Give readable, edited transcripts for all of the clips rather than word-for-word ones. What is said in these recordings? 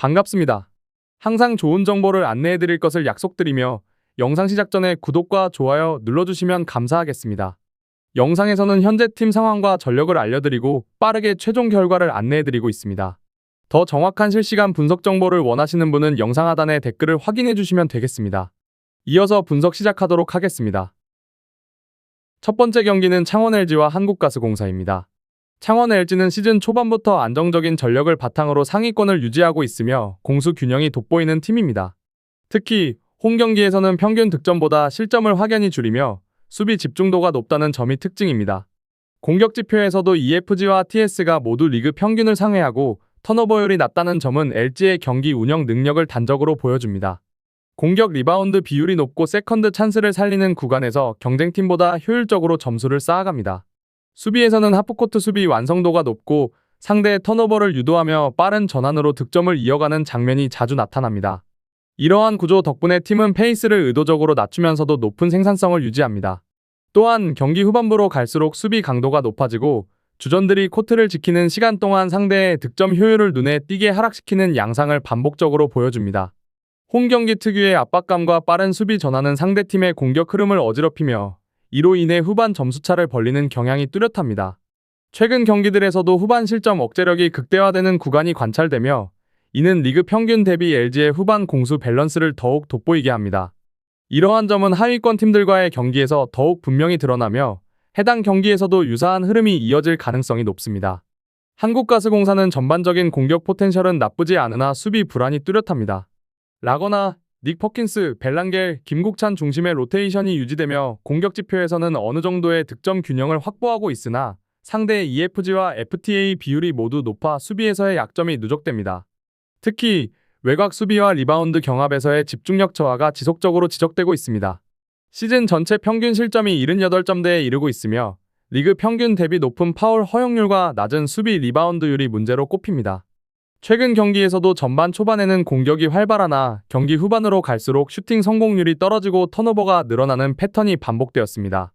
반갑습니다. 항상 좋은 정보를 안내해드릴 것을 약속드리며 영상 시작 전에 구독과 좋아요 눌러주시면 감사하겠습니다. 영상에서는 현재 팀 상황과 전력을 알려드리고 빠르게 최종 결과를 안내해드리고 있습니다. 더 정확한 실시간 분석 정보를 원하시는 분은 영상 하단에 댓글을 확인해주시면 되겠습니다. 이어서 분석 시작하도록 하겠습니다. 첫 번째 경기는 창원 LG와 한국가스공사입니다. 창원 LG는 시즌 초반부터 안정적인 전력을 바탕으로 상위권을 유지하고 있으며 공수 균형이 돋보이는 팀입니다. 특히 홈 경기에서는 평균 득점보다 실점을 확연히 줄이며 수비 집중도가 높다는 점이 특징입니다. 공격 지표에서도 EFG와 TS가 모두 리그 평균을 상회하고 턴오버율이 낮다는 점은 LG의 경기 운영 능력을 단적으로 보여줍니다. 공격 리바운드 비율이 높고 세컨드 찬스를 살리는 구간에서 경쟁팀보다 효율적으로 점수를 쌓아갑니다. 수비에서는 하프코트 수비 완성도가 높고 상대의 턴오버를 유도하며 빠른 전환으로 득점을 이어가는 장면이 자주 나타납니다. 이러한 구조 덕분에 팀은 페이스를 의도적으로 낮추면서도 높은 생산성을 유지합니다. 또한 경기 후반부로 갈수록 수비 강도가 높아지고 주전들이 코트를 지키는 시간 동안 상대의 득점 효율을 눈에 띄게 하락시키는 양상을 반복적으로 보여줍니다. 홈 경기 특유의 압박감과 빠른 수비 전환은 상대팀의 공격 흐름을 어지럽히며 이로 인해 후반 점수차를 벌리는 경향이 뚜렷합니다. 최근 경기들에서도 후반 실점 억제력이 극대화되는 구간이 관찰되며 이는 리그 평균 대비 LG의 후반 공수 밸런스를 더욱 돋보이게 합니다. 이러한 점은 하위권 팀들과의 경기에서 더욱 분명히 드러나며 해당 경기에서도 유사한 흐름이 이어질 가능성이 높습니다. 한국가스공사는 전반적인 공격 포텐셜은 나쁘지 않으나 수비 불안이 뚜렷합니다. 라거나 닉 퍼킨스, 벨랑겔, 김국찬 중심의 로테이션이 유지되며 공격 지표에서는 어느 정도의 득점 균형을 확보하고 있으나 상대의 EFG와 FTA 비율이 모두 높아 수비에서의 약점이 누적됩니다. 특히 외곽 수비와 리바운드 경합에서의 집중력 저하가 지속적으로 지적되고 있습니다. 시즌 전체 평균 실점이 78점대에 이르고 있으며 리그 평균 대비 높은 파울 허용률과 낮은 수비 리바운드율이 문제로 꼽힙니다. 최근 경기에서도 전반 초반에는 공격이 활발하나 경기 후반으로 갈수록 슈팅 성공률이 떨어지고 턴오버가 늘어나는 패턴이 반복되었습니다.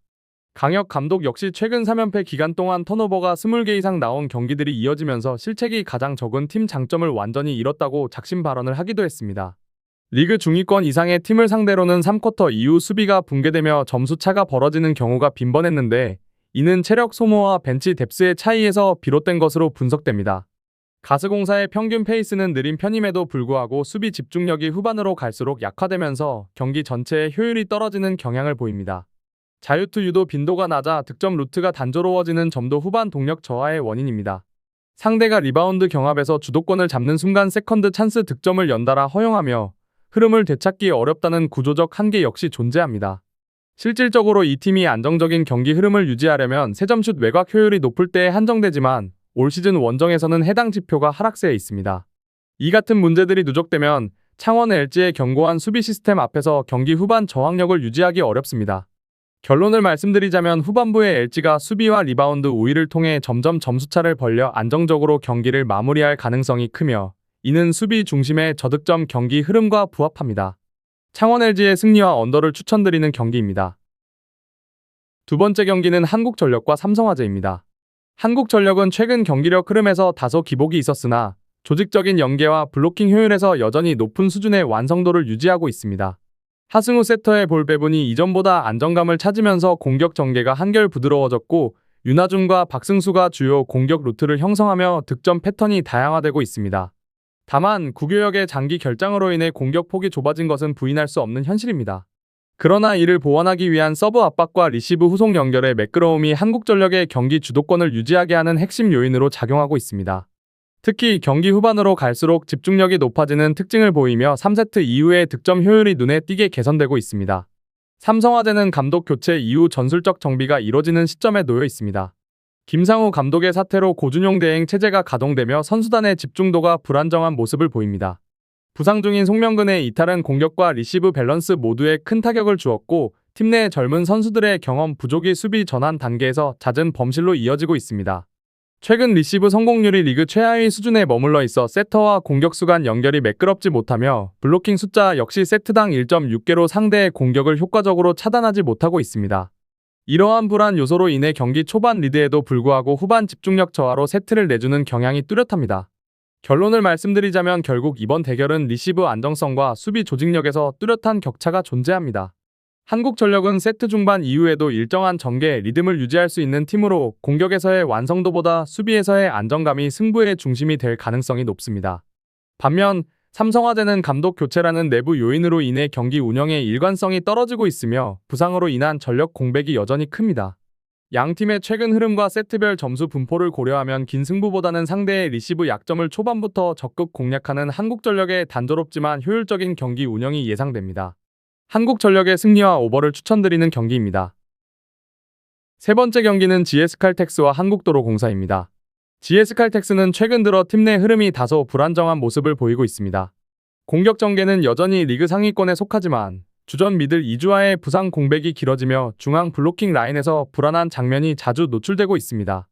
강혁 감독 역시 최근 3연패 기간 동안 턴오버가 20개 이상 나온 경기들이 이어지면서 실책이 가장 적은 팀 장점을 완전히 잃었다고 작심 발언을 하기도 했습니다. 리그 중위권 이상의 팀을 상대로는 3쿼터 이후 수비가 붕괴되며 점수차가 벌어지는 경우가 빈번했는데 이는 체력 소모와 벤치 뎁스의 차이에서 비롯된 것으로 분석됩니다. 가스공사의 평균 페이스는 느린 편임에도 불구하고 수비 집중력이 후반으로 갈수록 약화되면서 경기 전체의 효율이 떨어지는 경향을 보입니다. 자유투 유도 빈도가 낮아 득점 루트가 단조로워지는 점도 후반 동력 저하의 원인입니다. 상대가 리바운드 경합에서 주도권을 잡는 순간 세컨드 찬스 득점을 연달아 허용하며 흐름을 되찾기 어렵다는 구조적 한계 역시 존재합니다. 실질적으로 이 팀이 안정적인 경기 흐름을 유지하려면 3점슛 외곽 효율이 높을 때에 한정되지만 올 시즌 원정에서는 해당 지표가 하락세에 있습니다. 이 같은 문제들이 누적되면 창원 LG의 견고한 수비 시스템 앞에서 경기 후반 저항력을 유지하기 어렵습니다. 결론을 말씀드리자면 후반부에 LG가 수비와 리바운드 우위를 통해 점점 점수차를 벌려 안정적으로 경기를 마무리할 가능성이 크며 이는 수비 중심의 저득점 경기 흐름과 부합합니다. 창원 LG의 승리와 언더를 추천드리는 경기입니다. 두 번째 경기는 한국전력과 삼성화재입니다. 한국전력은 최근 경기력 흐름에서 다소 기복이 있었으나 조직적인 연계와 블로킹 효율에서 여전히 높은 수준의 완성도를 유지하고 있습니다. 하승우 세터의 볼 배분이 이전보다 안정감을 찾으면서 공격 전개가 한결 부드러워졌고 윤하준과 박승수가 주요 공격 루트를 형성하며 득점 패턴이 다양화되고 있습니다. 다만 구교역의 장기 결장으로 인해 공격 폭이 좁아진 것은 부인할 수 없는 현실입니다. 그러나 이를 보완하기 위한 서브 압박과 리시브 후속 연결의 매끄러움이 한국전력의 경기 주도권을 유지하게 하는 핵심 요인으로 작용하고 있습니다. 특히 경기 후반으로 갈수록 집중력이 높아지는 특징을 보이며 3세트 이후의 득점 효율이 눈에 띄게 개선되고 있습니다. 삼성화재는 감독 교체 이후 전술적 정비가 이뤄지는 시점에 놓여 있습니다. 김상우 감독의 사퇴로 고준용 대행 체제가 가동되며 선수단의 집중도가 불안정한 모습을 보입니다. 부상 중인 송명근의 이탈은 공격과 리시브 밸런스 모두에 큰 타격을 주었고 팀 내 젊은 선수들의 경험 부족이 수비 전환 단계에서 잦은 범실로 이어지고 있습니다. 최근 리시브 성공률이 리그 최하위 수준에 머물러 있어 세터와 공격수 간 연결이 매끄럽지 못하며 블로킹 숫자 역시 세트당 1.6개로 상대의 공격을 효과적으로 차단하지 못하고 있습니다. 이러한 불안 요소로 인해 경기 초반 리드에도 불구하고 후반 집중력 저하로 세트를 내주는 경향이 뚜렷합니다. 결론을 말씀드리자면 결국 이번 대결은 리시브 안정성과 수비 조직력에서 뚜렷한 격차가 존재합니다. 한국전력은 세트 중반 이후에도 일정한 전개 리듬을 유지할 수 있는 팀으로 공격에서의 완성도보다 수비에서의 안정감이 승부의 중심이 될 가능성이 높습니다. 반면 삼성화재는 감독 교체라는 내부 요인으로 인해 경기 운영의 일관성이 떨어지고 있으며 부상으로 인한 전력 공백이 여전히 큽니다. 양 팀의 최근 흐름과 세트별 점수 분포를 고려하면 긴 승부보다는 상대의 리시브 약점을 초반부터 적극 공략하는 한국전력의 단조롭지만 효율적인 경기 운영이 예상됩니다. 한국전력의 승리와 오버를 추천드리는 경기입니다. 세 번째 경기는 GS칼텍스와 한국도로공사입니다. GS칼텍스는 최근 들어 팀 내 흐름이 다소 불안정한 모습을 보이고 있습니다. 공격 전개는 여전히 리그 상위권에 속하지만 주전 미들 이주아의 부상 공백이 길어지며 중앙 블로킹 라인에서 불안한 장면이 자주 노출되고 있습니다.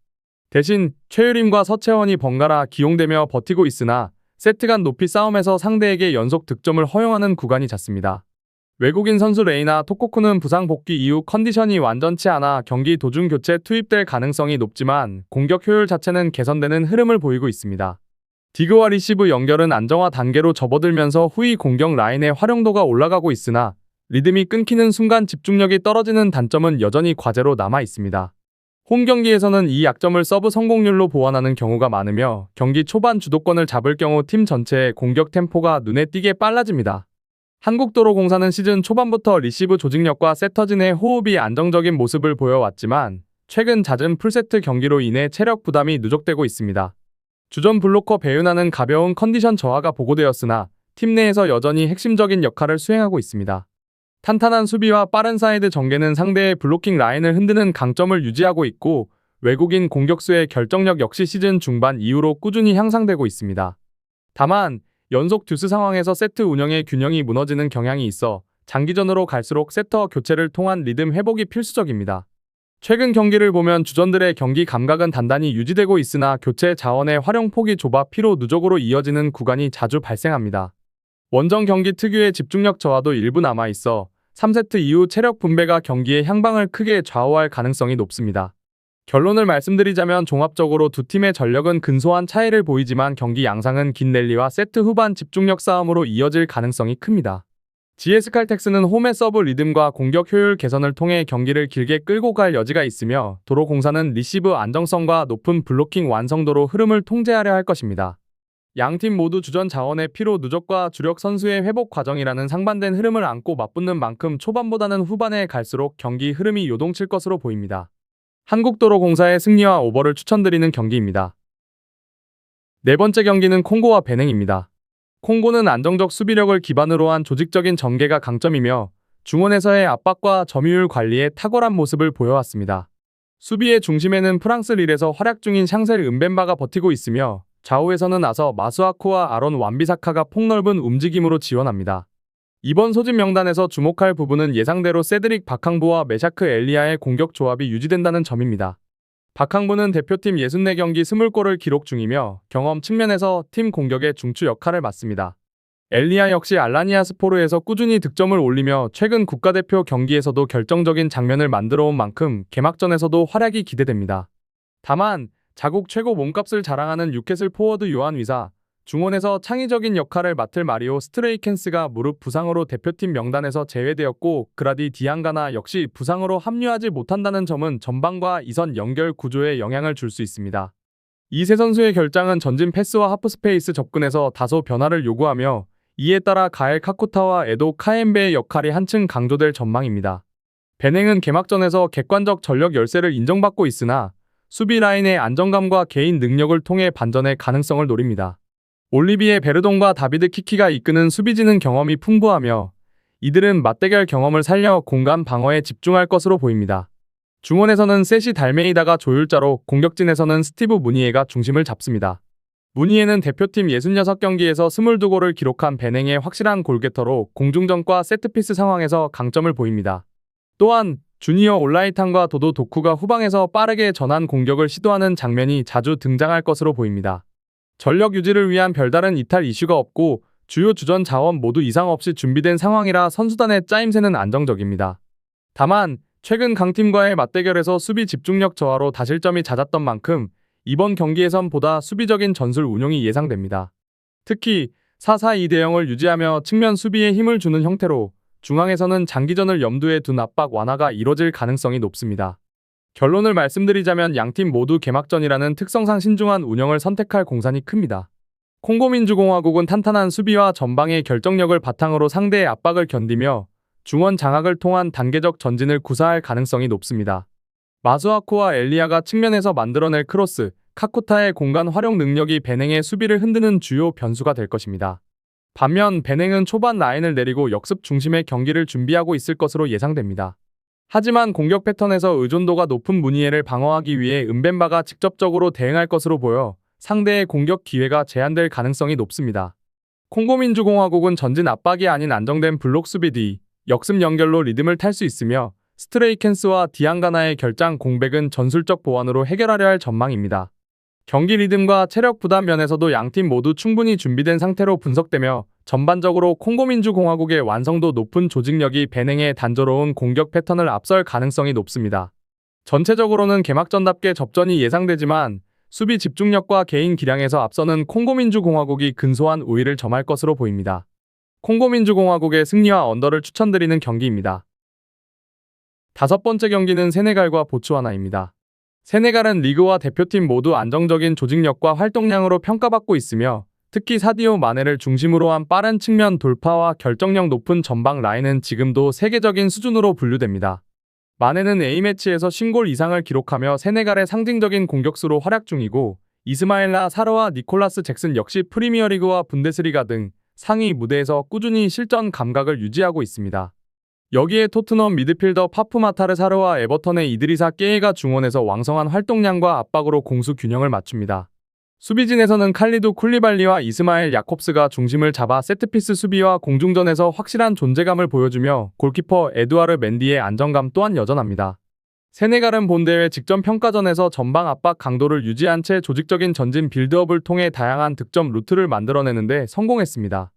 대신 최유림과 서채원이 번갈아 기용되며 버티고 있으나 세트 간 높이 싸움에서 상대에게 연속 득점을 허용하는 구간이 잦습니다. 외국인 선수 레이나 토코쿠는 부상 복귀 이후 컨디션이 완전치 않아 경기 도중 교체 투입될 가능성이 높지만 공격 효율 자체는 개선되는 흐름을 보이고 있습니다. 디그와 리시브 연결은 안정화 단계로 접어들면서 후위 공격 라인의 활용도가 올라가고 있으나 리듬이 끊기는 순간 집중력이 떨어지는 단점은 여전히 과제로 남아 있습니다. 홈 경기에서는 이 약점을 서브 성공률로 보완하는 경우가 많으며 경기 초반 주도권을 잡을 경우 팀 전체의 공격 템포가 눈에 띄게 빨라집니다. 한국도로공사는 시즌 초반부터 리시브 조직력과 세터진의 호흡이 안정적인 모습을 보여왔지만 최근 잦은 풀세트 경기로 인해 체력 부담이 누적되고 있습니다. 주전 블로커 배윤하는 가벼운 컨디션 저하가 보고되었으나 팀 내에서 여전히 핵심적인 역할을 수행하고 있습니다. 탄탄한 수비와 빠른 사이드 전개는 상대의 블로킹 라인을 흔드는 강점을 유지하고 있고 외국인 공격수의 결정력 역시 시즌 중반 이후로 꾸준히 향상되고 있습니다. 다만 연속 듀스 상황에서 세트 운영의 균형이 무너지는 경향이 있어 장기전으로 갈수록 세터 교체를 통한 리듬 회복이 필수적입니다. 최근 경기를 보면 주전들의 경기 감각은 단단히 유지되고 있으나 교체 자원의 활용폭이 좁아 피로 누적으로 이어지는 구간이 자주 발생합니다. 원정 경기 특유의 집중력 저하도 일부 남아있어 3세트 이후 체력 분배가 경기의 향방을 크게 좌우할 가능성이 높습니다. 결론을 말씀드리자면 종합적으로 두 팀의 전력은 근소한 차이를 보이지만 경기 양상은 긴 랠리와 세트 후반 집중력 싸움으로 이어질 가능성이 큽니다. GS칼텍스는 홈의 서브 리듬과 공격 효율 개선을 통해 경기를 길게 끌고 갈 여지가 있으며 도로공사는 리시브 안정성과 높은 블로킹 완성도로 흐름을 통제하려 할 것입니다. 양팀 모두 주전 자원의 피로 누적과 주력 선수의 회복 과정이라는 상반된 흐름을 안고 맞붙는 만큼 초반보다는 후반에 갈수록 경기 흐름이 요동칠 것으로 보입니다. 한국도로공사의 승리와 오버를 추천드리는 경기입니다. 네 번째 경기는 콩고와 베냉입니다. 콩고는 안정적 수비력을 기반으로 한 조직적인 전개가 강점이며 중원에서의 압박과 점유율 관리에 탁월한 모습을 보여왔습니다. 수비의 중심에는 프랑스 릴에서 활약 중인 샹셀 은벤바가 버티고 있으며 좌우에서는 아서 마수아쿠와 아론 완비사카가 폭넓은 움직임으로 지원합니다. 이번 소집 명단에서 주목할 부분은 예상대로 세드릭 박항부와 메샤크 엘리아의 공격 조합이 유지된다는 점입니다. 박항부는 대표팀 64경기 20골을 기록 중이며 경험 측면에서 팀 공격의 중추 역할을 맡습니다. 엘리아 역시 알라니아 스포르에서 꾸준히 득점을 올리며 최근 국가대표 경기에서도 결정적인 장면을 만들어온 만큼 개막전에서도 활약이 기대됩니다. 다만 자국 최고 몸값을 자랑하는 뉴캐슬 포워드 요한 위사, 중원에서 창의적인 역할을 맡을 마리오 스트레이켄스가 무릎 부상으로 대표팀 명단에서 제외되었고 그라디 디앙가나 역시 부상으로 합류하지 못한다는 점은 전방과 이선 연결 구조에 영향을 줄 수 있습니다. 이 세 선수의 결장은 전진 패스와 하프스페이스 접근에서 다소 변화를 요구하며 이에 따라 가엘 카쿠타와 에도 카엠베의 역할이 한층 강조될 전망입니다. 베냉은 개막전에서 객관적 전력 열세를 인정받고 있으나 수비 라인의 안정감과 개인 능력을 통해 반전의 가능성을 노립니다. 올리비에 베르동과 다비드 키키가 이끄는 수비진은 경험이 풍부하며 이들은 맞대결 경험을 살려 공간 방어에 집중할 것으로 보입니다. 중원에서는 세시 달메이다가 조율자로 공격진에서는 스티브 무니에가 중심을 잡습니다. 무니에는 대표팀 66경기에서 22골을 기록한 베냉의 확실한 골게터로 공중전과 세트피스 상황에서 강점을 보입니다. 또한 주니어 올라이탄과 도도 도쿠가 후방에서 빠르게 전환 공격을 시도하는 장면이 자주 등장할 것으로 보입니다. 전력 유지를 위한 별다른 이탈 이슈가 없고 주요 주전 자원 모두 이상 없이 준비된 상황이라 선수단의 짜임새는 안정적입니다. 다만 최근 강팀과의 맞대결에서 수비 집중력 저하로 다실점이 잦았던 만큼 이번 경기에선 보다 수비적인 전술 운용이 예상됩니다. 특히 4-4-2 대형을 유지하며 측면 수비에 힘을 주는 형태로 중앙에서는 장기전을 염두에 둔 압박 완화가 이뤄질 가능성이 높습니다. 결론을 말씀드리자면 양팀 모두 개막전이라는 특성상 신중한 운영을 선택할 공산이 큽니다. 콩고민주공화국은 탄탄한 수비와 전방의 결정력을 바탕으로 상대의 압박을 견디며 중원 장악을 통한 단계적 전진을 구사할 가능성이 높습니다. 마수아쿠와 엘리아가 측면에서 만들어낼 크로스, 카쿠타의 공간 활용 능력이 베냉의 수비를 흔드는 주요 변수가 될 것입니다. 반면 베냉은 초반 라인을 내리고 역습 중심의 경기를 준비하고 있을 것으로 예상됩니다. 하지만 공격 패턴에서 의존도가 높은 무니에를 방어하기 위해 은벤바가 직접적으로 대응할 것으로 보여 상대의 공격 기회가 제한될 가능성이 높습니다. 콩고민주공화국은 전진 압박이 아닌 안정된 블록 수비 뒤 역습 연결로 리듬을 탈 수 있으며 스트레이켄스와 디앙가나의 결장 공백은 전술적 보완으로 해결하려 할 전망입니다. 경기 리듬과 체력 부담 면에서도 양팀 모두 충분히 준비된 상태로 분석되며 전반적으로 콩고민주공화국의 완성도 높은 조직력이 베냉의 단조로운 공격 패턴을 앞설 가능성이 높습니다. 전체적으로는 개막전답게 접전이 예상되지만 수비 집중력과 개인 기량에서 앞서는 콩고민주공화국이 근소한 우위를 점할 것으로 보입니다. 콩고민주공화국의 승리와 언더를 추천드리는 경기입니다. 다섯 번째 경기는 세네갈과 보츠와나입니다. 세네갈은 리그와 대표팀 모두 안정적인 조직력과 활동량으로 평가받고 있으며 특히 사디오 마네를 중심으로 한 빠른 측면 돌파와 결정력 높은 전방 라인은 지금도 세계적인 수준으로 분류됩니다. 마네는 A매치에서 50골 이상을 기록하며 세네갈의 상징적인 공격수로 활약 중이고 이스마일라 사르와 니콜라스 잭슨 역시 프리미어리그와 분데스리가 등 상위 무대에서 꾸준히 실전 감각을 유지하고 있습니다. 여기에 토트넘 미드필더 파푸마타르 사르와 에버턴의 이드리사 깨에가 중원에서 왕성한 활동량과 압박으로 공수 균형을 맞춥니다. 수비진에서는 칼리두 쿨리발리와 이스마엘 야콥스가 중심을 잡아 세트피스 수비와 공중전에서 확실한 존재감을 보여주며 골키퍼 에두아르 멘디의 안정감 또한 여전합니다. 세네갈은 본대회 직전 평가전에서 전방 압박 강도를 유지한 채 조직적인 전진 빌드업을 통해 다양한 득점 루트를 만들어내는데 성공했습니다.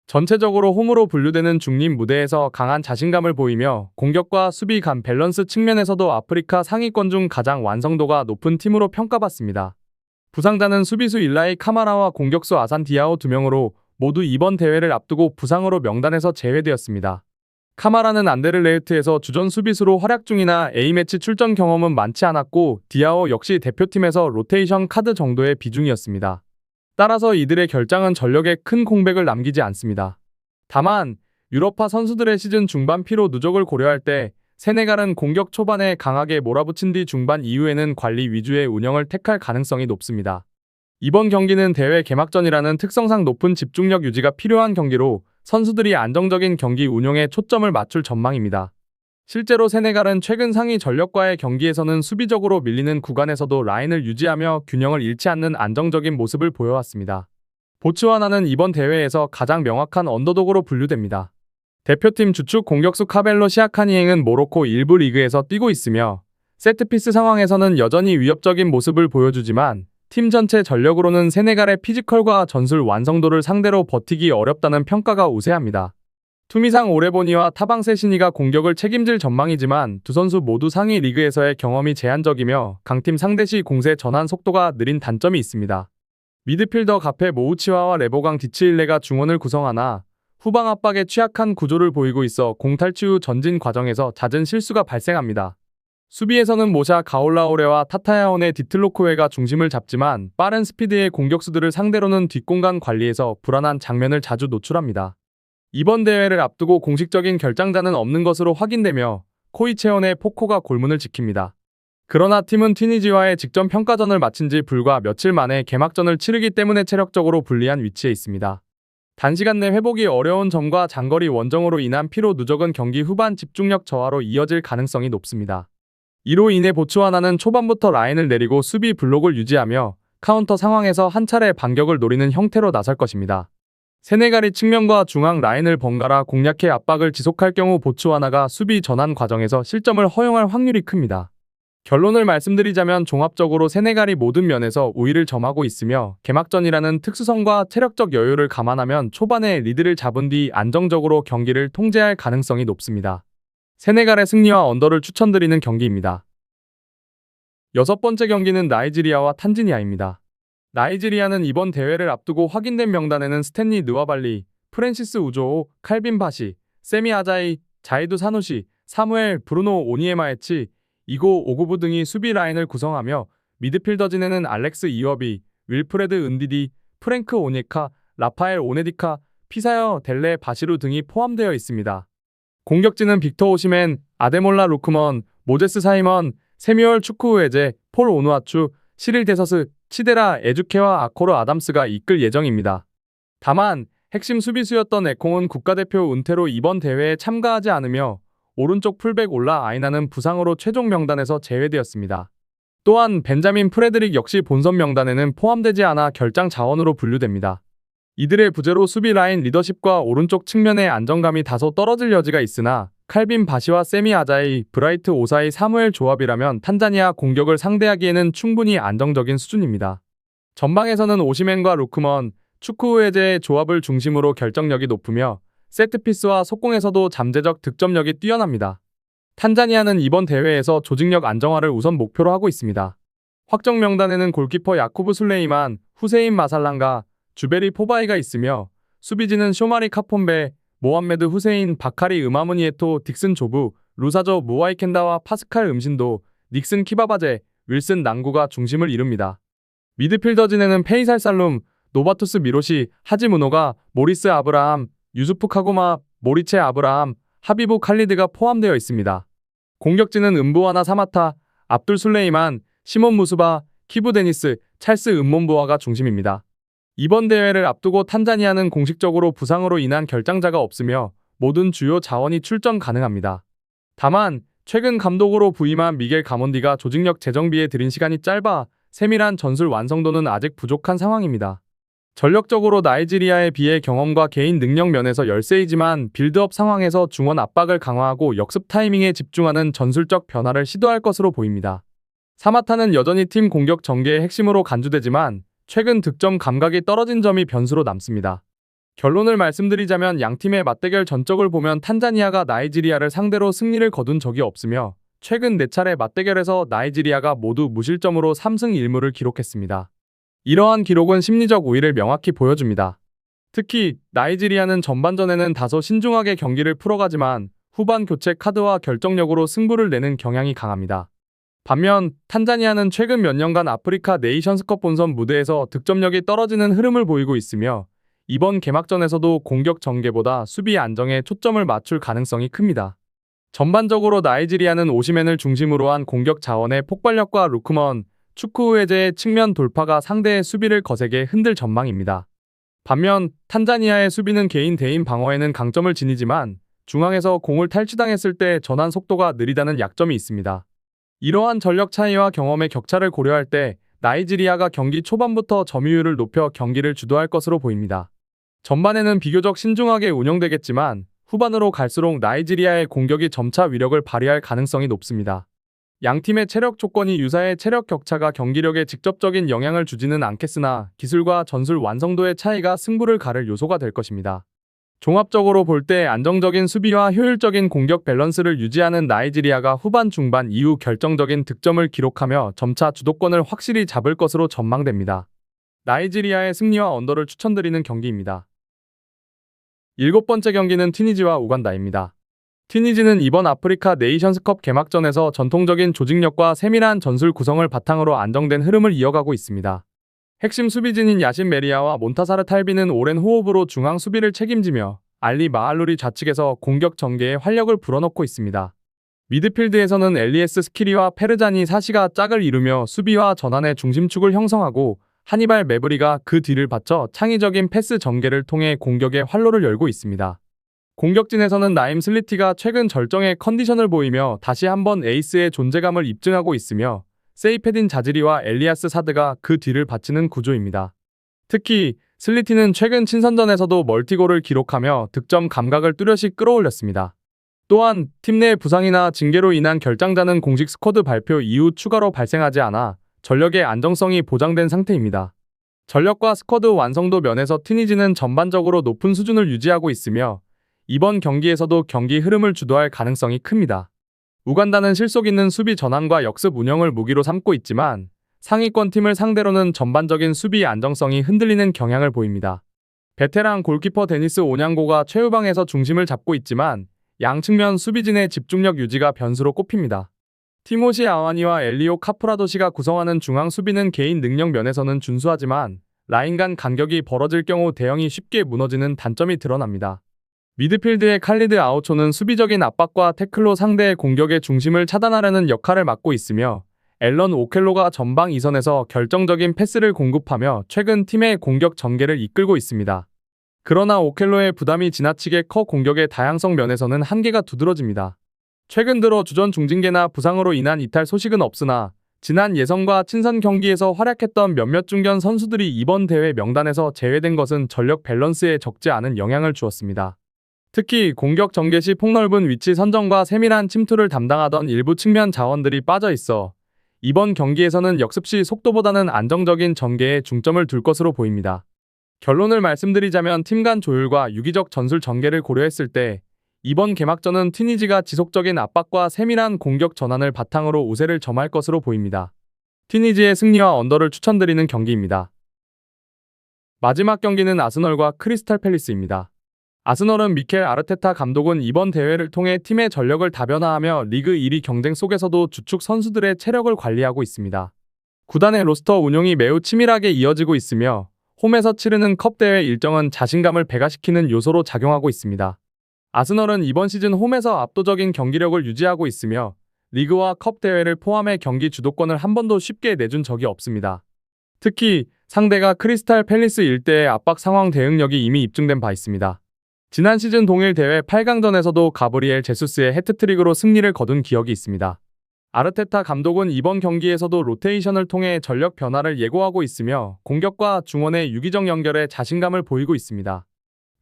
전체적으로 홈으로 분류되는 중립 무대에서 강한 자신감을 보이며 공격과 수비 간 밸런스 측면에서도 아프리카 상위권 중 가장 완성도가 높은 팀으로 평가받습니다. 부상자는 수비수 일라이 카마라와 공격수 아산 디아오 2명으로 모두 이번 대회를 앞두고 부상으로 명단에서 제외되었습니다. 카마라는 안데르레흐트에서 주전 수비수로 활약 중이나 A매치 출전 경험은 많지 않았고 디아오 역시 대표팀에서 로테이션 카드 정도의 비중이었습니다. 따라서 이들의 결장은 전력에 큰 공백을 남기지 않습니다. 다만 유럽파 선수들의 시즌 중반 피로 누적을 고려할 때 세네갈은 공격 초반에 강하게 몰아붙인 뒤 중반 이후에는 관리 위주의 운영을 택할 가능성이 높습니다. 이번 경기는 대회 개막전이라는 특성상 높은 집중력 유지가 필요한 경기로 선수들이 안정적인 경기 운용에 초점을 맞출 전망입니다. 실제로 세네갈은 최근 상위 전력과의 경기에서는 수비적으로 밀리는 구간에서도 라인을 유지하며 균형을 잃지 않는 안정적인 모습을 보여왔습니다. 보츠와나는 이번 대회에서 가장 명확한 언더독으로 분류됩니다. 대표팀 주축 공격수 카벨로 시아카니행은 모로코 1부 리그에서 뛰고 있으며 세트피스 상황에서는 여전히 위협적인 모습을 보여주지만 팀 전체 전력으로는 세네갈의 피지컬과 전술 완성도를 상대로 버티기 어렵다는 평가가 우세합니다. 투미상 오레보니와 타방 세시니가 공격을 책임질 전망이지만 두 선수 모두 상위 리그에서의 경험이 제한적이며 강팀 상대 시 공세 전환 속도가 느린 단점이 있습니다. 미드필더 가페 모우치와와 레보강 디치일레가 중원을 구성하나 후방 압박에 취약한 구조를 보이고 있어 공탈취 후 전진 과정에서 잦은 실수가 발생합니다. 수비에서는 모샤 가올라오레와 타타야온의 디틀로코웨가 중심을 잡지만 빠른 스피드의 공격수들을 상대로는 뒷공간 관리에서 불안한 장면을 자주 노출합니다. 이번 대회를 앞두고 공식적인 결장자는 없는 것으로 확인되며 코이체온의 포코가 골문을 지킵니다. 그러나 팀은 튀니지와의 직전 평가전을 마친 지 불과 며칠 만에 개막전을 치르기 때문에 체력적으로 불리한 위치에 있습니다. 단시간 내 회복이 어려운 점과 장거리 원정으로 인한 피로 누적은 경기 후반 집중력 저하로 이어질 가능성이 높습니다. 이로 인해 보츠와나는 초반부터 라인을 내리고 수비 블록을 유지하며 카운터 상황에서 한 차례 반격을 노리는 형태로 나설 것입니다. 세네갈이 측면과 중앙 라인을 번갈아 공략해 압박을 지속할 경우 보츠와나가 수비 전환 과정에서 실점을 허용할 확률이 큽니다. 결론을 말씀드리자면 종합적으로 세네갈이 모든 면에서 우위를 점하고 있으며 개막전이라는 특수성과 체력적 여유를 감안하면 초반에 리드를 잡은 뒤 안정적으로 경기를 통제할 가능성이 높습니다. 세네갈의 승리와 언더를 추천드리는 경기입니다. 여섯 번째 경기는 나이지리아와 탄자니아입니다. 나이지리아는 이번 대회를 앞두고 확인된 명단에는 스탠리 느와발리, 프랜시스 우조오, 칼빈 바시, 세미 아자이, 자이두 사누시, 사무엘 브루노 오니에마에치, 이고 오구부 등이 수비 라인을 구성하며 미드필더진에는 알렉스 이어비, 윌프레드 은디디, 프랭크 오니카, 라파엘 오네디카, 피사여 델레 바시루 등이 포함되어 있습니다. 공격진은 빅터 오시멘, 아데몰라 루크먼, 모제스 사이먼, 세뮤얼 추크우에제, 폴 오누아추, 시릴 데서스, 치데라 에주케와 아코르 아담스가 이끌 예정입니다. 다만 핵심 수비수였던 에콩은 국가대표 은퇴로 이번 대회에 참가하지 않으며 오른쪽 풀백 올라 아이나는 부상으로 최종 명단에서 제외되었습니다. 또한 벤자민 프레드릭 역시 본선 명단에는 포함되지 않아 결장 자원으로 분류됩니다. 이들의 부재로 수비 라인 리더십과 오른쪽 측면의 안정감이 다소 떨어질 여지가 있으나 칼빈 바시와 세미 아자이, 브라이트 오사이 사무엘 조합이라면 탄자니아 공격을 상대하기에는 충분히 안정적인 수준입니다. 전방에서는 오시멘과 루크먼, 추크우에제의 조합을 중심으로 결정력이 높으며 세트피스와 속공에서도 잠재적 득점력이 뛰어납니다. 탄자니아는 이번 대회에서 조직력 안정화를 우선 목표로 하고 있습니다. 확정 명단에는 골키퍼 야쿠브 술레이만, 후세인 마살란가, 주베리 포바이가 있으며 수비진은 쇼마리 카폰베, 모함메드 후세인, 바카리 으마무니에토, 딕슨 조부, 루사저 무와이켄다와 파스칼 음신도, 닉슨 키바바제, 윌슨 낭구가 중심을 이룹니다. 미드필더진에는 페이살 살룸, 노바투스 미로시, 하지무노가, 모리스 아브라함, 유수프 카고마, 모리체 아브라함, 하비부 칼리드가 포함되어 있습니다. 공격진은 은부아나 사마타, 압둘 술레이만, 시몬 무스바, 키부 데니스, 찰스 은몬부아가 중심입니다. 이번 대회를 앞두고 탄자니아는 공식적으로 부상으로 인한 결장자가 없으며 모든 주요 자원이 출전 가능합니다. 다만 최근 감독으로 부임한 미겔 가몬디가 조직력 재정비에 들인 시간이 짧아 세밀한 전술 완성도는 아직 부족한 상황입니다. 전력적으로 나이지리아에 비해 경험과 개인 능력 면에서 열세이지만 빌드업 상황에서 중원 압박을 강화하고 역습 타이밍에 집중하는 전술적 변화를 시도할 것으로 보입니다. 사마타는 여전히 팀 공격 전개의 핵심으로 간주되지만 최근 득점 감각이 떨어진 점이 변수로 남습니다. 결론을 말씀드리자면 양팀의 맞대결 전적을 보면 탄자니아가 나이지리아를 상대로 승리를 거둔 적이 없으며 최근 4차례 맞대결에서 나이지리아가 모두 무실점으로 3승 1무를 기록했습니다. 이러한 기록은 심리적 우위를 명확히 보여줍니다. 특히 나이지리아는 전반전에는 다소 신중하게 경기를 풀어가지만 후반 교체 카드와 결정력으로 승부를 내는 경향이 강합니다. 반면 탄자니아는 최근 몇 년간 아프리카 네이션스컵 본선 무대에서 득점력이 떨어지는 흐름을 보이고 있으며 이번 개막전에서도 공격 전개보다 수비 안정에 초점을 맞출 가능성이 큽니다. 전반적으로 나이지리아는 오시멘을 중심으로 한 공격 자원의 폭발력과 루크먼, 추크우에제의 측면 돌파가 상대의 수비를 거세게 흔들 전망입니다. 반면 탄자니아의 수비는 개인 대인 방어에는 강점을 지니지만 중앙에서 공을 탈취당했을 때 전환 속도가 느리다는 약점이 있습니다. 이러한 전력 차이와 경험의 격차를 고려할 때 나이지리아가 경기 초반부터 점유율을 높여 경기를 주도할 것으로 보입니다. 전반에는 비교적 신중하게 운영되겠지만 후반으로 갈수록 나이지리아의 공격이 점차 위력을 발휘할 가능성이 높습니다. 양팀의 체력 조건이 유사해 체력 격차가 경기력에 직접적인 영향을 주지는 않겠으나 기술과 전술 완성도의 차이가 승부를 가를 요소가 될 것입니다. 종합적으로 볼 때 안정적인 수비와 효율적인 공격 밸런스를 유지하는 나이지리아가 후반 중반 이후 결정적인 득점을 기록하며 점차 주도권을 확실히 잡을 것으로 전망됩니다. 나이지리아의 승리와 언더를 추천드리는 경기입니다. 7번째 경기는 튀니지와 우간다입니다. 튀니지는 이번 아프리카 네이션스컵 개막전에서 전통적인 조직력과 세밀한 전술 구성을 바탕으로 안정된 흐름을 이어가고 있습니다. 핵심 수비진인 야신 메리아와 몬타사르 탈비는 오랜 호흡으로 중앙 수비를 책임지며 알리 마알루리 좌측에서 공격 전개에 활력을 불어넣고 있습니다. 미드필드에서는 엘리에스 스키리와 페르자니 사시가 짝을 이루며 수비와 전환의 중심축을 형성하고 하니발 메브리가 그 뒤를 받쳐 창의적인 패스 전개를 통해 공격의 활로를 열고 있습니다. 공격진에서는 나임 슬리티가 최근 절정의 컨디션을 보이며 다시 한번 에이스의 존재감을 입증하고 있으며 세이페딘 자지리와 엘리아스 사드가 그 뒤를 바치는 구조입니다. 특히 슬리티는 최근 친선전에서도 멀티골을 기록하며 득점 감각을 뚜렷이 끌어올렸습니다. 또한 팀 내 부상이나 징계로 인한 결장자는 공식 스쿼드 발표 이후 추가로 발생하지 않아 전력의 안정성이 보장된 상태입니다. 전력과 스쿼드 완성도 면에서 튀니지는 전반적으로 높은 수준을 유지하고 있으며 이번 경기에서도 경기 흐름을 주도할 가능성이 큽니다. 우간다는 실속 있는 수비 전환과 역습 운영을 무기로 삼고 있지만 상위권 팀을 상대로는 전반적인 수비 안정성이 흔들리는 경향을 보입니다. 베테랑 골키퍼 데니스 오냥고가 최후방에서 중심을 잡고 있지만 양측면 수비진의 집중력 유지가 변수로 꼽힙니다. 티모시 아와니와 엘리오 카프라도시가 구성하는 중앙 수비는 개인 능력 면에서는 준수하지만 라인 간 간격이 벌어질 경우 대형이 쉽게 무너지는 단점이 드러납니다. 미드필드의 칼리드 아우초는 수비적인 압박과 태클로 상대의 공격의 중심을 차단하려는 역할을 맡고 있으며 앨런 오켈로가 전방 이선에서 결정적인 패스를 공급하며 최근 팀의 공격 전개를 이끌고 있습니다. 그러나 오켈로의 부담이 지나치게 커 공격의 다양성 면에서는 한계가 두드러집니다. 최근 들어 주전 중징계나 부상으로 인한 이탈 소식은 없으나 지난 예선과 친선 경기에서 활약했던 몇몇 중견 선수들이 이번 대회 명단에서 제외된 것은 전력 밸런스에 적지 않은 영향을 주었습니다. 특히 공격 전개 시 폭넓은 위치 선정과 세밀한 침투를 담당하던 일부 측면 자원들이 빠져 있어 이번 경기에서는 역습 시 속도보다는 안정적인 전개에 중점을 둘 것으로 보입니다. 결론을 말씀드리자면 팀 간 조율과 유기적 전술 전개를 고려했을 때 이번 개막전은 튀니지가 지속적인 압박과 세밀한 공격 전환을 바탕으로 우세를 점할 것으로 보입니다. 튀니지의 승리와 언더를 추천드리는 경기입니다. 마지막 경기는 아스널과 크리스탈 팰리스입니다. 아스널은 미켈 아르테타 감독은 이번 대회를 통해 팀의 전력을 다변화하며 리그 1위 경쟁 속에서도 주축 선수들의 체력을 관리하고 있습니다. 구단의 로스터 운용이 매우 치밀하게 이어지고 있으며 홈에서 치르는 컵 대회 일정은 자신감을 배가시키는 요소로 작용하고 있습니다. 아스널은 이번 시즌 홈에서 압도적인 경기력을 유지하고 있으며 리그와 컵 대회를 포함해 경기 주도권을 한 번도 쉽게 내준 적이 없습니다. 특히 상대가 크리스탈 팰리스 일대의 압박 상황 대응력이 이미 입증된 바 있습니다. 지난 시즌 동일 대회 8강전에서도 가브리엘 제수스의 해트트릭으로 승리를 거둔 기억이 있습니다. 아르테타 감독은 이번 경기에서도 로테이션을 통해 전력 변화를 예고하고 있으며 공격과 중원의 유기적 연결에 자신감을 보이고 있습니다.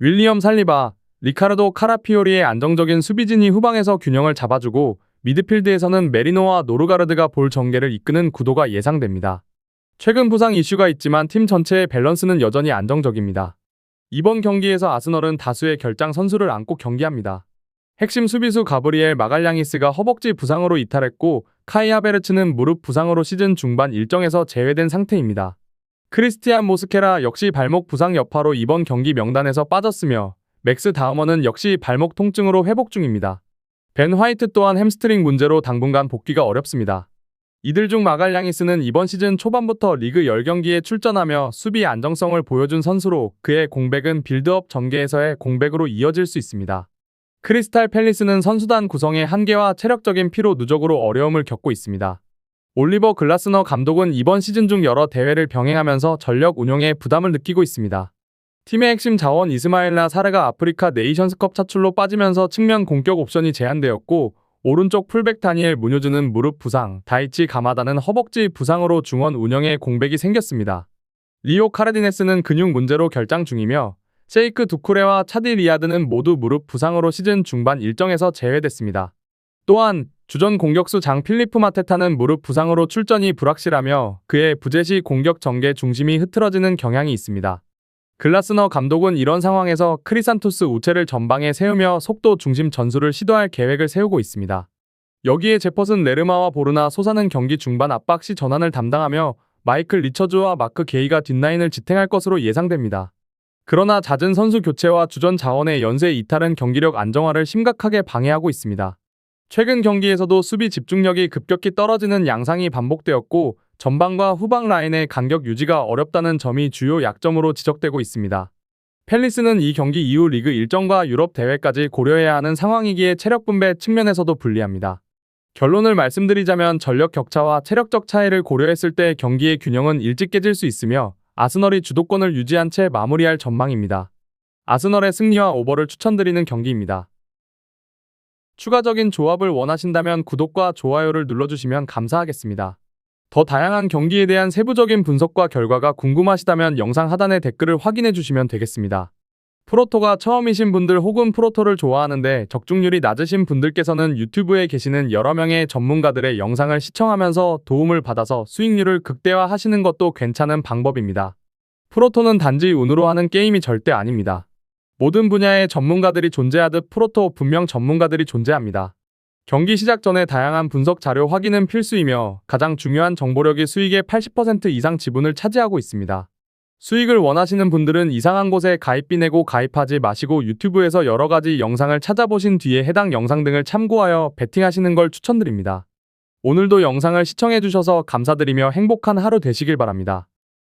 윌리엄 살리바, 리카르도 카라피오리의 안정적인 수비진이 후방에서 균형을 잡아주고 미드필드에서는 메리노와 노르가르드가 볼 전개를 이끄는 구도가 예상됩니다. 최근 부상 이슈가 있지만 팀 전체의 밸런스는 여전히 안정적입니다. 이번 경기에서 아스널은 다수의 결장 선수를 안고 경기합니다. 핵심 수비수 가브리엘 마갈량이스가 허벅지 부상으로 이탈했고 카이 하베르츠는 무릎 부상으로 시즌 중반 일정에서 제외된 상태입니다. 크리스티안 모스케라 역시 발목 부상 여파로 이번 경기 명단에서 빠졌으며 맥스 다우머는 역시 발목 통증으로 회복 중입니다. 벤 화이트 또한 햄스트링 문제로 당분간 복귀가 어렵습니다. 이들 중 마갈량이스는 이번 시즌 초반부터 리그 10경기에 출전하며 수비 안정성을 보여준 선수로 그의 공백은 빌드업 전개에서의 공백으로 이어질 수 있습니다. 크리스탈 팰리스는 선수단 구성의 한계와 체력적인 피로 누적으로 어려움을 겪고 있습니다. 올리버 글라스너 감독은 이번 시즌 중 여러 대회를 병행하면서 전력 운용에 부담을 느끼고 있습니다. 팀의 핵심 자원 이스마일라 사르가 아프리카 네이션스컵 차출로 빠지면서 측면 공격 옵션이 제한되었고 오른쪽 풀백 다니엘 무뇨즈는 무릎 부상, 다이치 가마다는 허벅지 부상으로 중원 운영에 공백이 생겼습니다. 리오 카르디네스는 근육 문제로 결장 중이며 셰이크 두쿠레와 차디 리아드는 모두 무릎 부상으로 시즌 중반 일정에서 제외됐습니다. 또한 주전 공격수 장 필리프 마테타는 무릎 부상으로 출전이 불확실하며 그의 부재 시 공격 전개 중심이 흐트러지는 경향이 있습니다. 글라스너 감독은 이런 상황에서 크리산토스 우체를 전방에 세우며 속도 중심 전술을 시도할 계획을 세우고 있습니다. 여기에 제퍼슨 레르마와 보르나 소사는 경기 중반 압박 시 전환을 담당하며 마이클 리처즈와 마크 게이가 뒷라인을 지탱할 것으로 예상됩니다. 그러나 잦은 선수 교체와 주전 자원의 연쇄 이탈은 경기력 안정화를 심각하게 방해하고 있습니다. 최근 경기에서도 수비 집중력이 급격히 떨어지는 양상이 반복되었고 전방과 후방 라인의 간격 유지가 어렵다는 점이 주요 약점으로 지적되고 있습니다. 팰리스는 이 경기 이후 리그 일정과 유럽 대회까지 고려해야 하는 상황이기에 체력 분배 측면에서도 불리합니다. 결론을 말씀드리자면 전력 격차와 체력적 차이를 고려했을 때 경기의 균형은 일찍 깨질 수 있으며 아스널이 주도권을 유지한 채 마무리할 전망입니다. 아스널의 승리와 오버를 추천드리는 경기입니다. 추가적인 조합을 원하신다면 구독과 좋아요를 눌러주시면 감사하겠습니다. 더 다양한 경기에 대한 세부적인 분석과 결과가 궁금하시다면 영상 하단의 댓글을 확인해 주시면 되겠습니다. 프로토가 처음이신 분들 혹은 프로토를 좋아하는데 적중률이 낮으신 분들께서는 유튜브에 계시는 여러 명의 전문가들의 영상을 시청하면서 도움을 받아서 수익률을 극대화하시는 것도 괜찮은 방법입니다. 프로토는 단지 운으로 하는 게임이 절대 아닙니다. 모든 분야의 전문가들이 존재하듯 프로토 분명 전문가들이 존재합니다. 경기 시작 전에 다양한 분석 자료 확인은 필수이며 가장 중요한 정보력이 수익의 80% 이상 지분을 차지하고 있습니다. 수익을 원하시는 분들은 이상한 곳에 가입비 내고 가입하지 마시고 유튜브에서 여러 가지 영상을 찾아보신 뒤에 해당 영상 등을 참고하여 베팅하시는 걸 추천드립니다. 오늘도 영상을 시청해주셔서 감사드리며 행복한 하루 되시길 바랍니다.